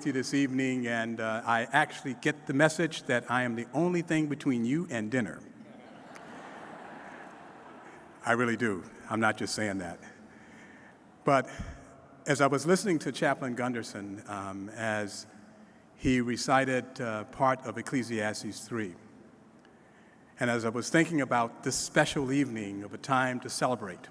You this evening, and I actually get the message that I am the only thing between you and dinner. I really do. I'm not just saying that. But as I was listening to Chaplain Gunderson as he recited part of Ecclesiastes 3, and as I was thinking about this special evening of a time to celebrate,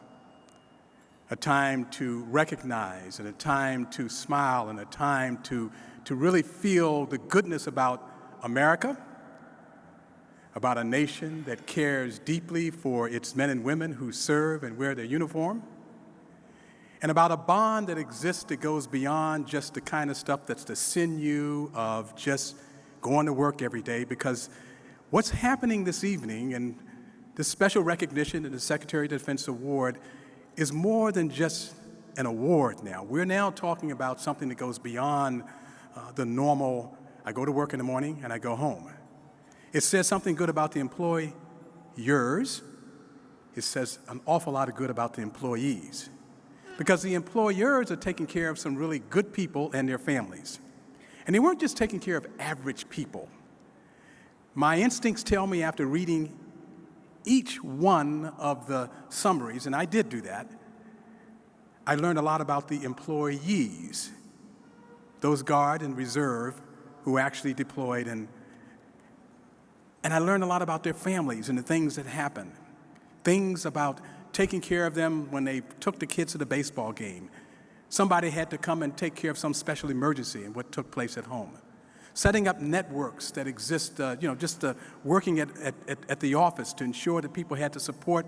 a time to recognize, and a time to smile, and a time to really feel the goodness about America, about a nation that cares deeply for its men and women who serve and wear their uniform, and about a bond that exists that goes beyond just the kind of stuff that's the sinew of just going to work every day, because what's happening this evening and this special recognition and the Secretary of Defense Award is more than just an award now. We're now talking about something that goes beyond the normal, I go to work in the morning and I go home. It says something good about the employers. It says an awful lot of good about the employees, because the employers are taking care of some really good people and their families. And they weren't just taking care of average people. My instincts tell me, after reading each one of the summaries, and I did do that, I learned a lot about the employees, those Guard and Reserve who actually deployed, and I learned a lot about their families and the things that happened, things about taking care of them when they took the kids to the baseball game. Somebody had to come and take care of some special emergency and what took place at home. Setting up networks that exist, working at the office to ensure that people had the support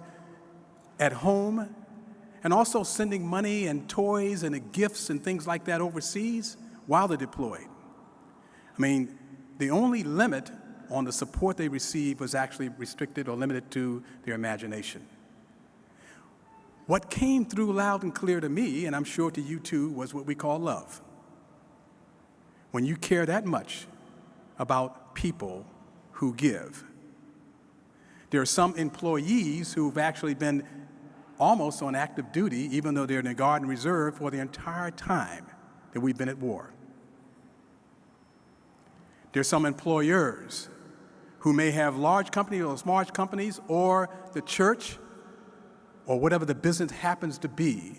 at home, and also sending money and toys and gifts and things like that overseas while they're deployed. I mean, the only limit on the support they received was actually restricted or limited to their imagination. What came through loud and clear to me, and I'm sure to you too, was what we call love. When you care that much about people who give. There are some employees who've actually been almost on active duty, even though they're in the Guard and Reserve, for the entire time that we've been at war. There's some employers who may have large companies or small companies, or the church, or whatever the business happens to be,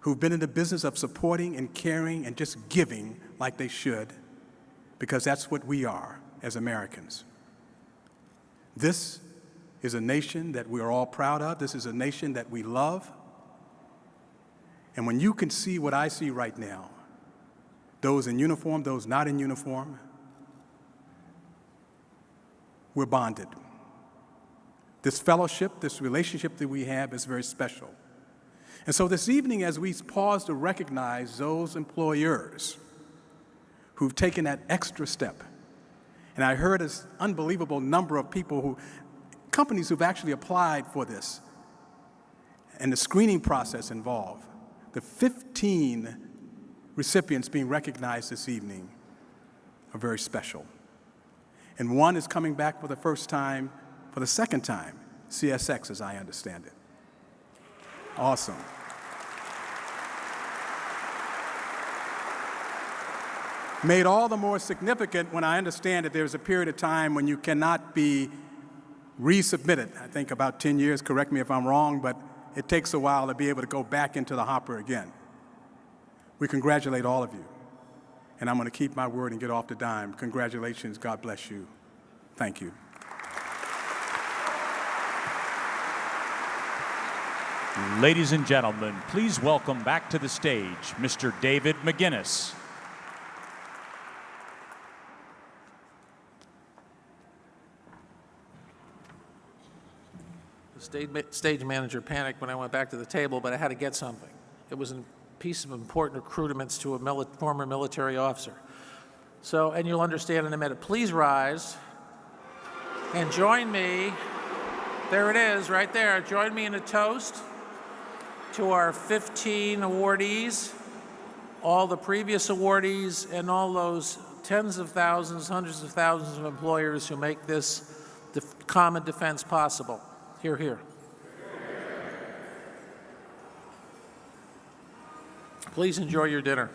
who've been in the business of supporting and caring and just giving like they should, because that's what we are as Americans. This is a nation that we are all proud of. This is a nation that we love. And when you can see what I see right now, those in uniform, those not in uniform, we're bonded. This fellowship, this relationship that we have is very special. And so this evening, as we pause to recognize those employers who've taken that extra step, and I heard an unbelievable number of people companies who've actually applied for this, and the screening process involved, the 15 recipients being recognized this evening are very special. And one is coming back for the second time, CSX, as I understand it. Awesome. Made all the more significant when I understand that there's a period of time when you cannot be resubmitted. I think about 10 years, correct me if I'm wrong, but it takes a while to be able to go back into the hopper again. We congratulate all of you. And I'm going to keep my word and get off the dime. Congratulations. God bless you. Thank you. Ladies and gentlemen, please welcome back to the stage Mr. David McGinnis. The stage manager panicked when I went back to the table, but I had to get something. It was a piece of important accoutrements to a former military officer. So, and you'll understand in a minute. Please rise and join me. There it is, right there. Join me in a toast to our 15 awardees, all the previous awardees, and all those tens of thousands, hundreds of thousands of employers who make this common defense possible. Hear, hear. Please enjoy your dinner.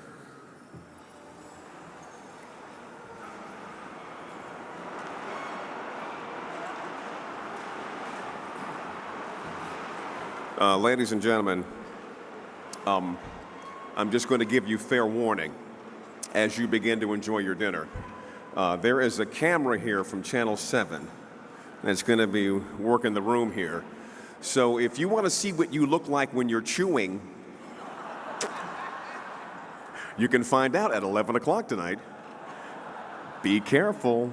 Ladies and gentlemen, I'm just going to give you fair warning as you begin to enjoy your dinner. There is a camera here from Channel 7 that's going to be working the room here. So if you want to see what you look like when you're chewing, you can find out at 11 o'clock tonight. Be careful.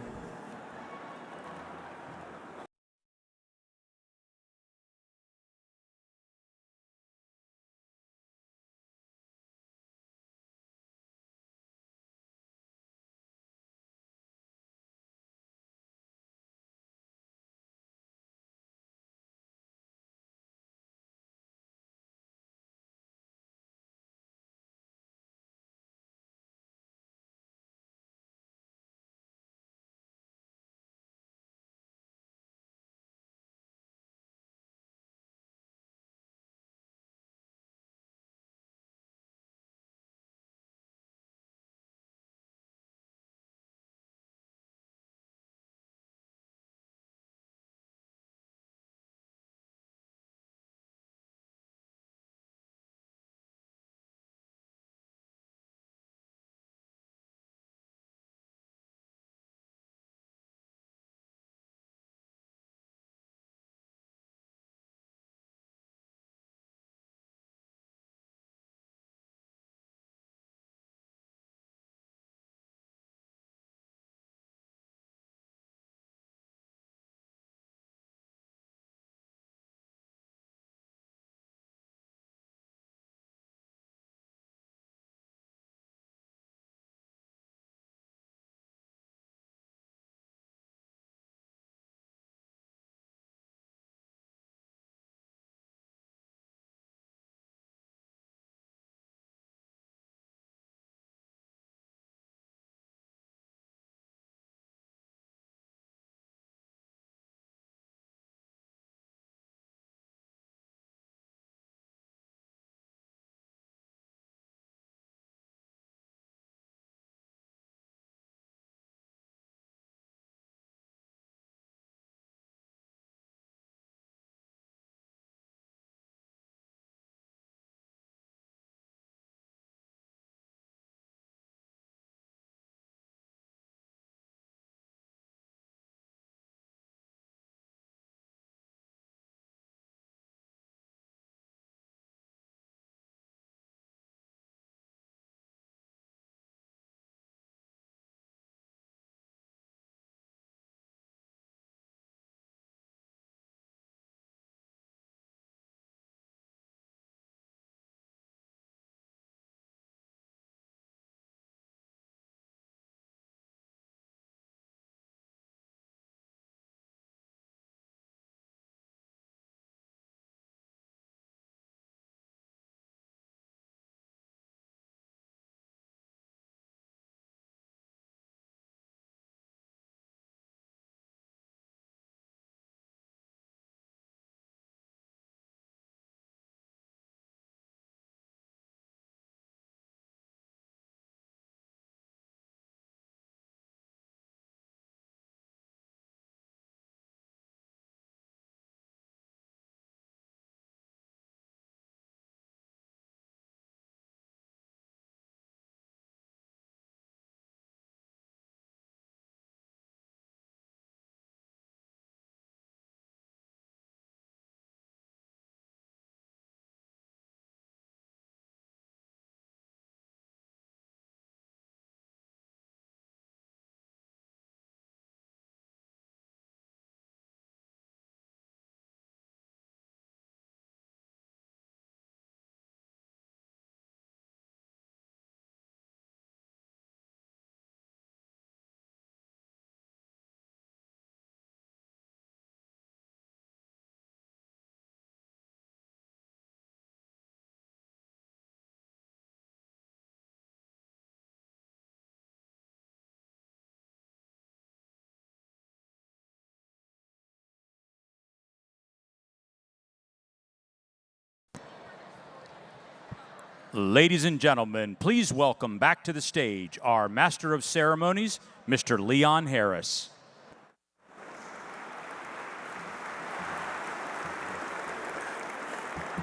Ladies and gentlemen, please welcome back to the stage our Master of Ceremonies, Mr. Leon Harris.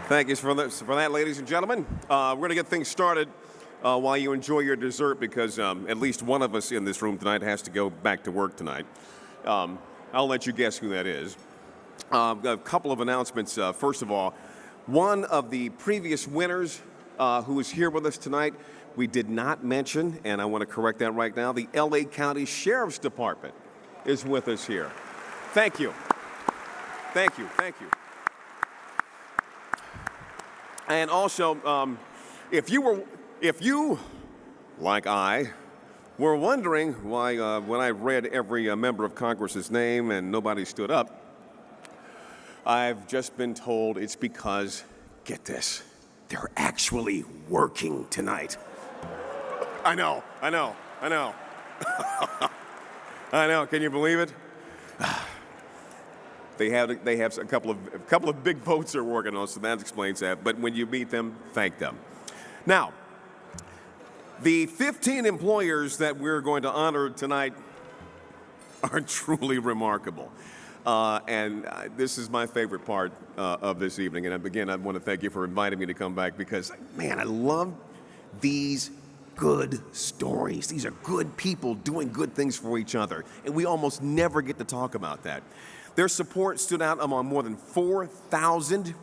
Thank you for that, ladies and gentlemen. We're going to get things started while you enjoy your dessert because at least one of us in this room tonight has to go back to work tonight. I'll let you guess who that is. A couple of announcements. First of all, one of the previous winners who is here with us tonight, we did not mention, and I want to correct that right now, the LA County Sheriff's Department is with us here. Thank you. Thank you. Thank you. And also, if you, like I, were wondering why when I read every member of Congress's name and nobody stood up, I've just been told it's because, get this, they're actually working tonight. I know. I know. Can you believe it? They have a couple of big boats they're working on, so that explains that. But when you meet them, thank them. Now, the 15 employers that we're going to honor tonight are truly remarkable. And this is my favorite part of this evening. And again, I want to thank you for inviting me to come back because, man, I love these good stories. These are good people doing good things for each other. And we almost never get to talk about that. Their support stood out among more than 4,000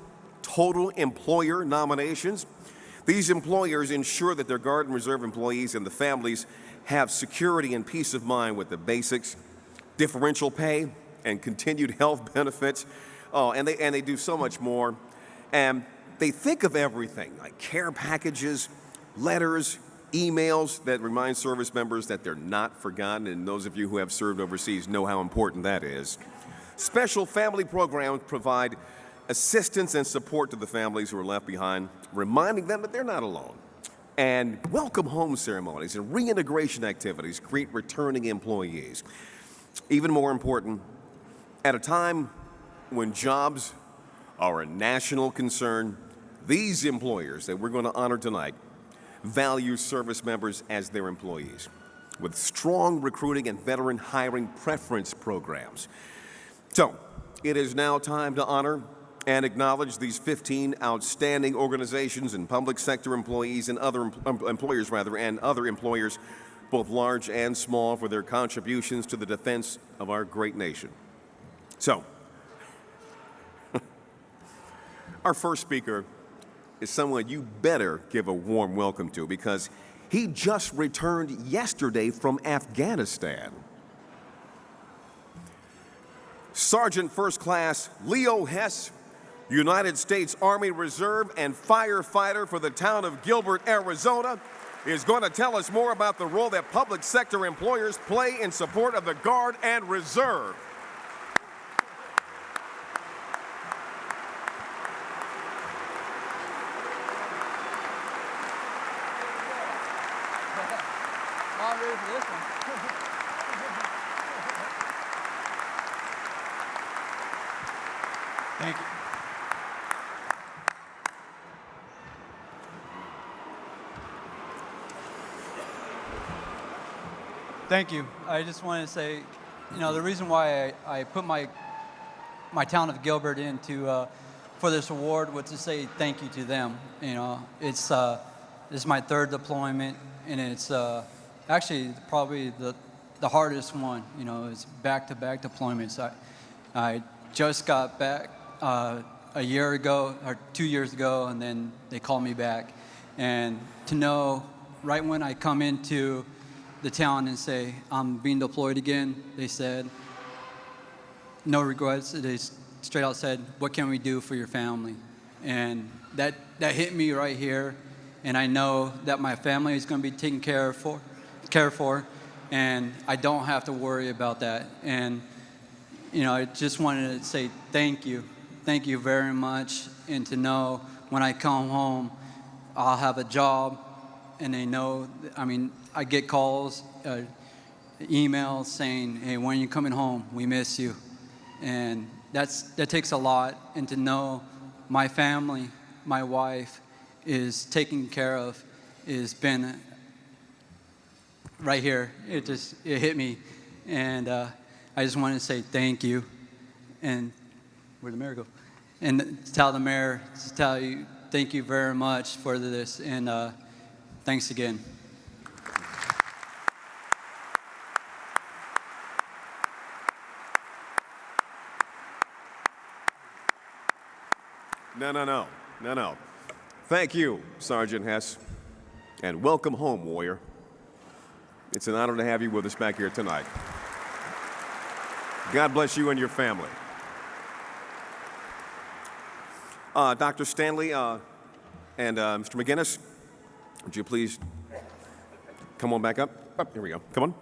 total employer nominations. These employers ensure that their Guard and Reserve employees and the families have security and peace of mind with the basics, differential pay, and continued health benefits. Oh, and they do so much more. And they think of everything, like care packages, letters, emails that remind service members that they're not forgotten, and those of you who have served overseas know how important that is. Special family programs provide assistance and support to the families who are left behind, reminding them that they're not alone. And welcome home ceremonies and reintegration activities greet returning employees. Even more important, at a time when jobs are a national concern, these employers that we're going to honor tonight value service members as their employees with strong recruiting and veteran hiring preference programs. So, it is now time to honor and acknowledge these 15 outstanding organizations and public sector employees and other employers, and other employers, both large and small, for their contributions to the defense of our great nation. So, our first speaker is someone you better give a warm welcome to because he just returned yesterday from Afghanistan. Sergeant First Class Leo Hess, United States Army Reserve and firefighter for the town of Gilbert, Arizona, is going to tell us more about the role that public sector employers play in support of the Guard and Reserve. I'm ready for this one. Thank you. Thank you. I just want to say, the reason why I put my town of Gilbert into for this award was to say thank you to them. This is my third deployment, and it's actually probably the hardest one. It's back-to-back deployments. I just got back a year ago or 2 years ago, and then they called me back. And to know right when I come into the town and say I'm being deployed again, they said no regrets. They straight out said, "What can we do for your family?" And that hit me right here. And I know that my family is going to be taken care for, and I don't have to worry about that. And I just wanted to say thank you very much, and to know when I come home, I'll have a job, and they know. I get calls, emails saying, "Hey, when are you coming home? We miss you," and that takes a lot. And to know my family, my wife, is taken care of, has been right here. It hit me, and I just want to say thank you. And where'd the mirror go? and tell the mayor to tell you thank you very much for this, and thanks again. No. Thank you, Sergeant Hess, and welcome home, warrior. It's an honor to have you with us back here tonight. God bless you and your family. Dr. Stanley and Mr. McGinnis, would you please come on back up? Oh, here we go. Come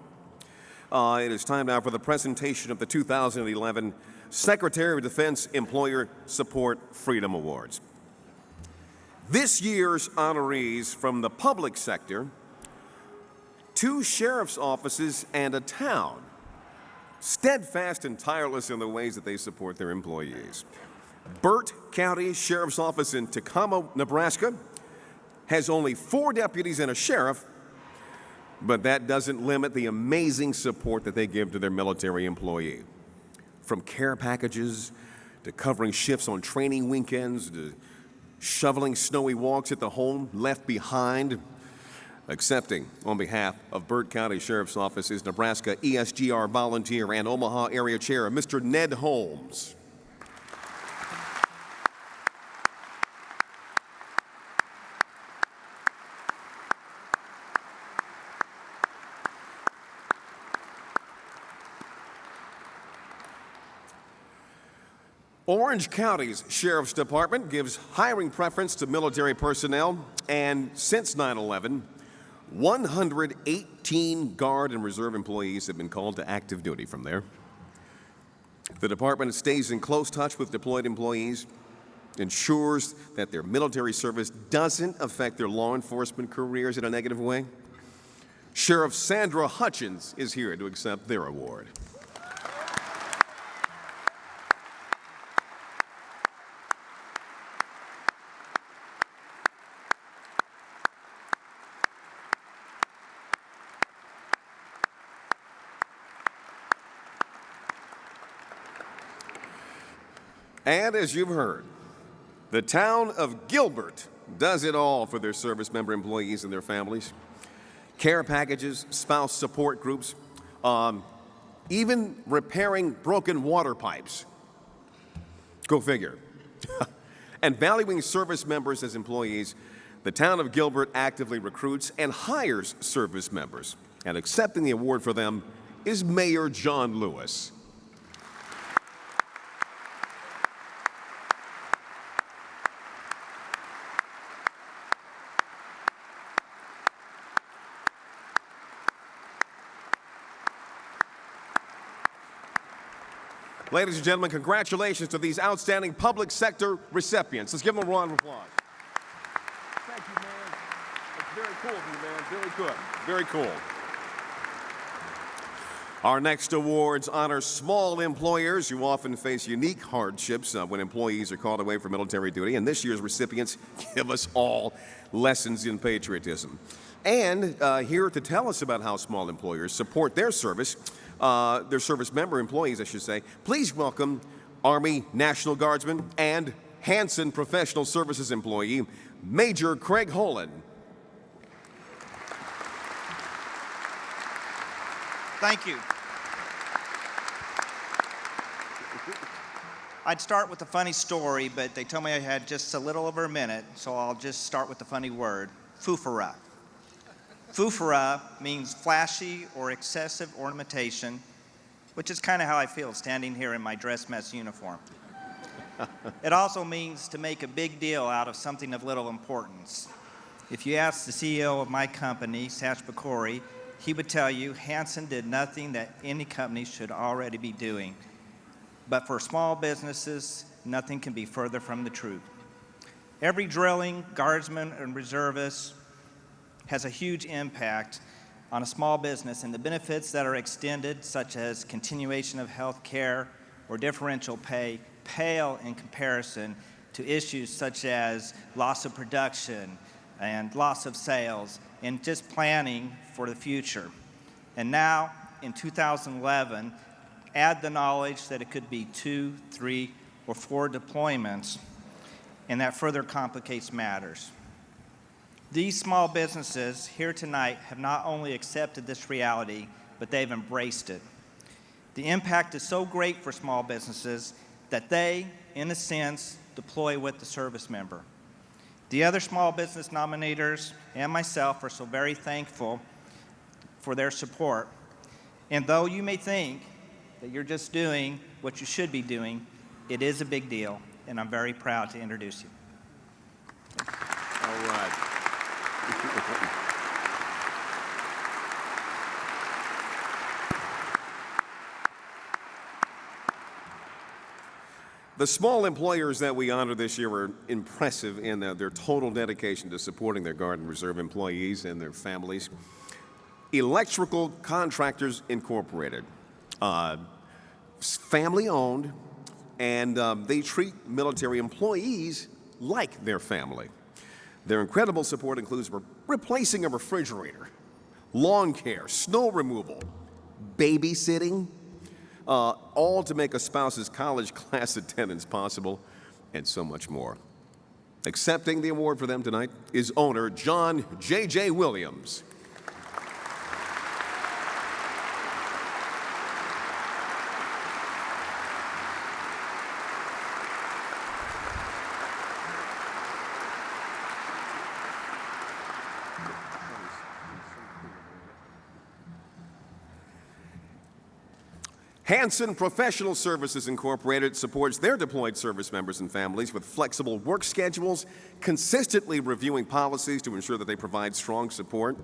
on. It is time now for the presentation of the 2011 Secretary of Defense Employer Support Freedom Awards. This year's honorees from the public sector, 2 sheriff's offices and a town, steadfast and tireless in the ways that they support their employees. Burt County Sheriff's Office in Tacoma, Nebraska, has only 4 deputies and a sheriff, but that doesn't limit the amazing support that they give to their military employee. From care packages to covering shifts on training weekends to shoveling snowy walks at the home left behind. Accepting on behalf of Burt County Sheriff's Office is Nebraska ESGR volunteer and Omaha area chair, Mr. Ned Holmes. Orange County's Sheriff's Department gives hiring preference to military personnel, and since 9/11, 118 Guard and Reserve employees have been called to active duty from there. The department stays in close touch with deployed employees, ensures that their military service doesn't affect their law enforcement careers in a negative way. Sheriff Sandra Hutchins is here to accept their award. And as you've heard, the town of Gilbert does it all for their service member employees and their families. Care packages, spouse support groups, even repairing broken water pipes. Go figure. And valuing service members as employees, the town of Gilbert actively recruits and hires service members. And accepting the award for them is Mayor John Lewis. Ladies and gentlemen, congratulations to these outstanding public sector recipients. Let's give them a round of applause. Thank you, man. It's very cool of you, man. Very good. Very cool. Our next awards honor small employers who often face unique hardships when employees are called away for military duty. And this year's recipients give us all lessons in patriotism. And here to tell us about how small employers support their service member employees, I should say. Please welcome Army National Guardsman and Hanson Professional Services employee, Major Craig Holan. Thank you. I'd start with a funny story, but they told me I had just a little over a minute, so I'll just start with the funny word, foofara. Foofara means flashy or excessive ornamentation, which is kind of how I feel standing here in my dress mess uniform. It also means to make a big deal out of something of little importance. If you ask the CEO of my company, Sash Bakori, he would tell you Hanson did nothing that any company should already be doing. But for small businesses, nothing can be further from the truth. Every drilling, guardsman, and reservist has a huge impact on a small business, and the benefits that are extended, such as continuation of health care or differential pay, pale in comparison to issues such as loss of production and loss of sales and just planning for the future. And now, in 2011, add the knowledge that it could be 2, 3, or 4 deployments, and that further complicates matters. These small businesses here tonight have not only accepted this reality, but they've embraced it. The impact is so great for small businesses that they, in a sense, deploy with the service member. The other small business nominators and myself are so very thankful for their support. And though you may think that you're just doing what you should be doing, it is a big deal, and I'm very proud to introduce you. All right. The small employers that we honor this year are impressive in their total dedication to supporting their Guard and Reserve employees and their families. Electrical Contractors Incorporated, family-owned, and they treat military employees like their family. Their incredible support includes replacing a refrigerator, lawn care, snow removal, babysitting, all to make a spouse's college class attendance possible, and so much more. Accepting the award for them tonight is owner John J.J. Williams. Hanson Professional Services Incorporated supports their deployed service members and families with flexible work schedules, consistently reviewing policies to ensure that they provide strong support.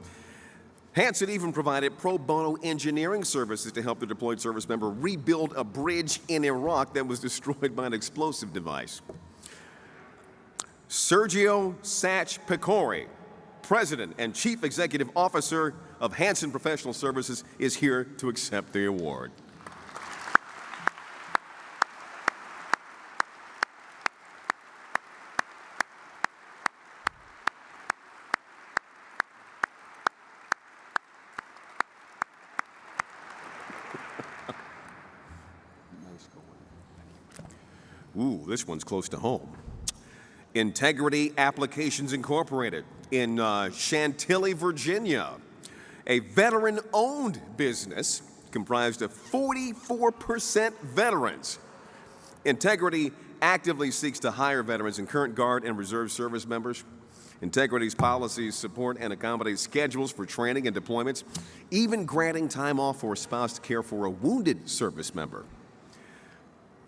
Hanson even provided pro bono engineering services to help the deployed service member rebuild a bridge in Iraq that was destroyed by an explosive device. Sergio Satch Picori, President and Chief Executive Officer of Hanson Professional Services, is here to accept the award. Ooh, this one's close to home. Integrity Applications Incorporated in Chantilly, Virginia, a veteran-owned business comprised of 44% veterans. Integrity actively seeks to hire veterans and current Guard and Reserve service members. Integrity's policies support and accommodate schedules for training and deployments, even granting time off for a spouse to care for a wounded service member.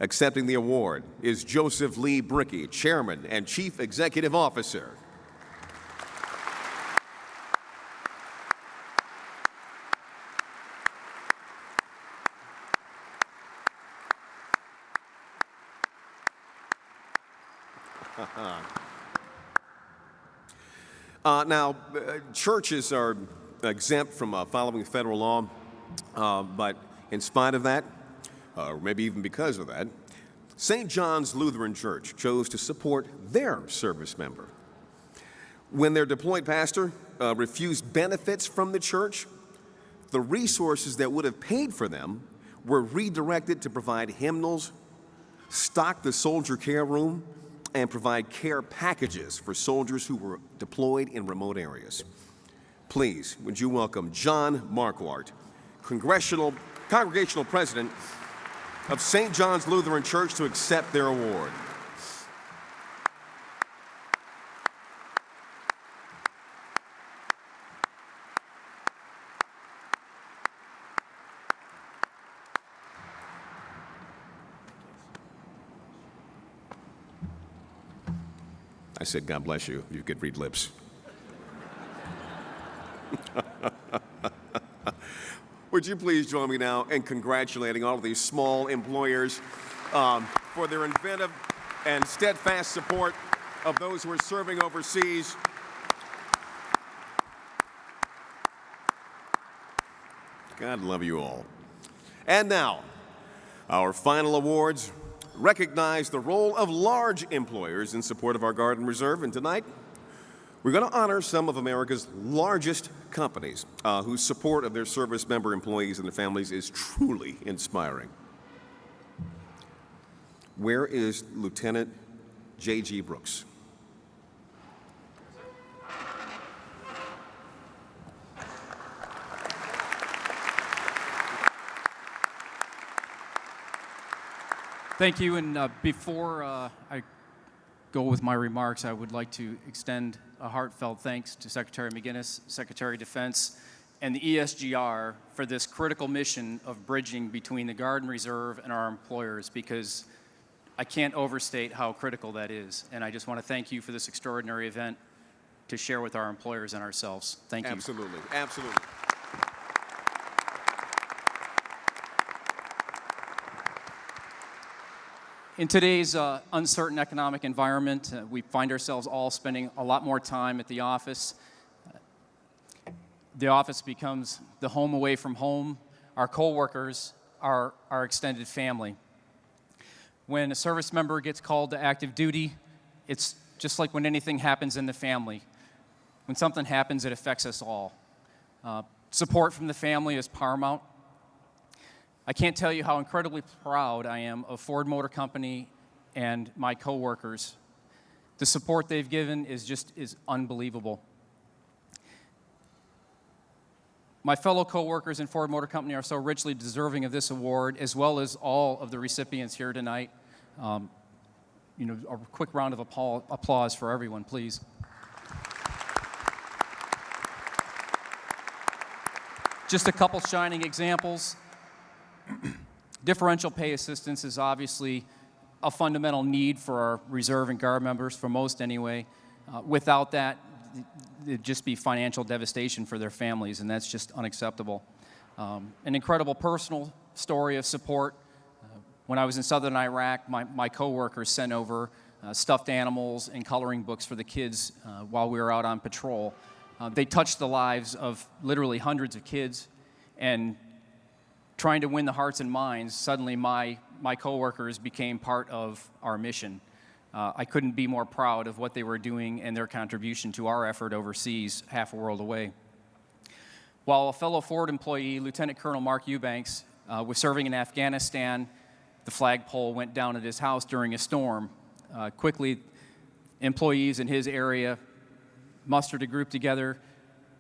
Accepting the award is Joseph Lee Brickey, Chairman and Chief Executive Officer. Churches are exempt from following federal law, but in spite of that, or maybe even because of that, St. John's Lutheran Church chose to support their service member. When their deployed pastor refused benefits from the church, the resources that would have paid for them were redirected to provide hymnals, stock the soldier care room, and provide care packages for soldiers who were deployed in remote areas. Please, would you welcome John Marquardt, Congregational President of St. John's Lutheran Church, to accept their award. I said, God bless you. You could read lips. Would you please join me now in congratulating all of these small employers for their inventive and steadfast support of those who are serving overseas. God love you all. And now, our final awards recognize the role of large employers in support of our Guard and Reserve. And tonight, we're going to honor some of America's largest companies whose support of their service member employees and their families is truly inspiring. Where is Lieutenant J.G. Brooks? Thank you, and before I go with my remarks, I would like to extend a heartfelt thanks to Secretary McGinnis, Secretary of Defense, and the ESGR for this critical mission of bridging between the Guard and Reserve and our employers, because I can't overstate how critical that is. And I just want to thank you for this extraordinary event to share with our employers and ourselves. Thank you. Absolutely, absolutely. In today's uncertain economic environment, we find ourselves all spending a lot more time at the office. The office becomes the home away from home. Our coworkers are our extended family. When a service member gets called to active duty, it's just like when anything happens in the family. When something happens, it affects us all. Support from the family is paramount. I can't tell you how incredibly proud I am of Ford Motor Company and my coworkers. The support they've given is unbelievable. My fellow coworkers in Ford Motor Company are so richly deserving of this award, as well as all of the recipients here tonight. A quick round of applause for everyone, please. Just a couple shining examples. Differential pay assistance is obviously a fundamental need for our Reserve and Guard members, for most anyway. Without that, it'd just be financial devastation for their families, and that's just unacceptable. An incredible personal story of support. When I was in southern Iraq, my coworkers sent over stuffed animals and coloring books for the kids while we were out on patrol. They touched the lives of literally hundreds of kids, and trying to win the hearts and minds, suddenly my coworkers became part of our mission. I couldn't be more proud of what they were doing and their contribution to our effort overseas, half a world away. While a fellow Ford employee, Lieutenant Colonel Mark Eubanks, was serving in Afghanistan, the flagpole went down at his house during a storm. Quickly, employees in his area mustered a group together,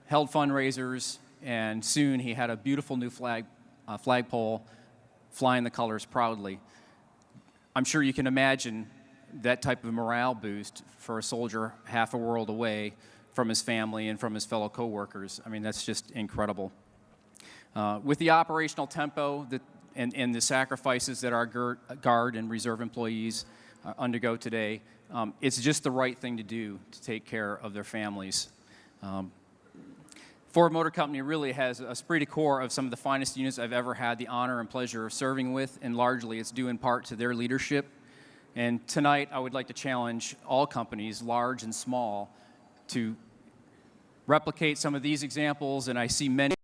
held fundraisers, and soon he had a beautiful new flagpole flying the colors proudly. I'm sure you can imagine that type of morale boost for a soldier half a world away from his family and from his fellow coworkers. I mean, that's just incredible. With the operational tempo and the sacrifices that our Guard and Reserve employees undergo today, it's just the right thing to do to take care of their families. Ford Motor Company really has a esprit de corps of some of the finest units I've ever had the honor and pleasure of serving with, and largely it's due in part to their leadership. And tonight I would like to challenge all companies, large and small, to replicate some of these examples, and I see many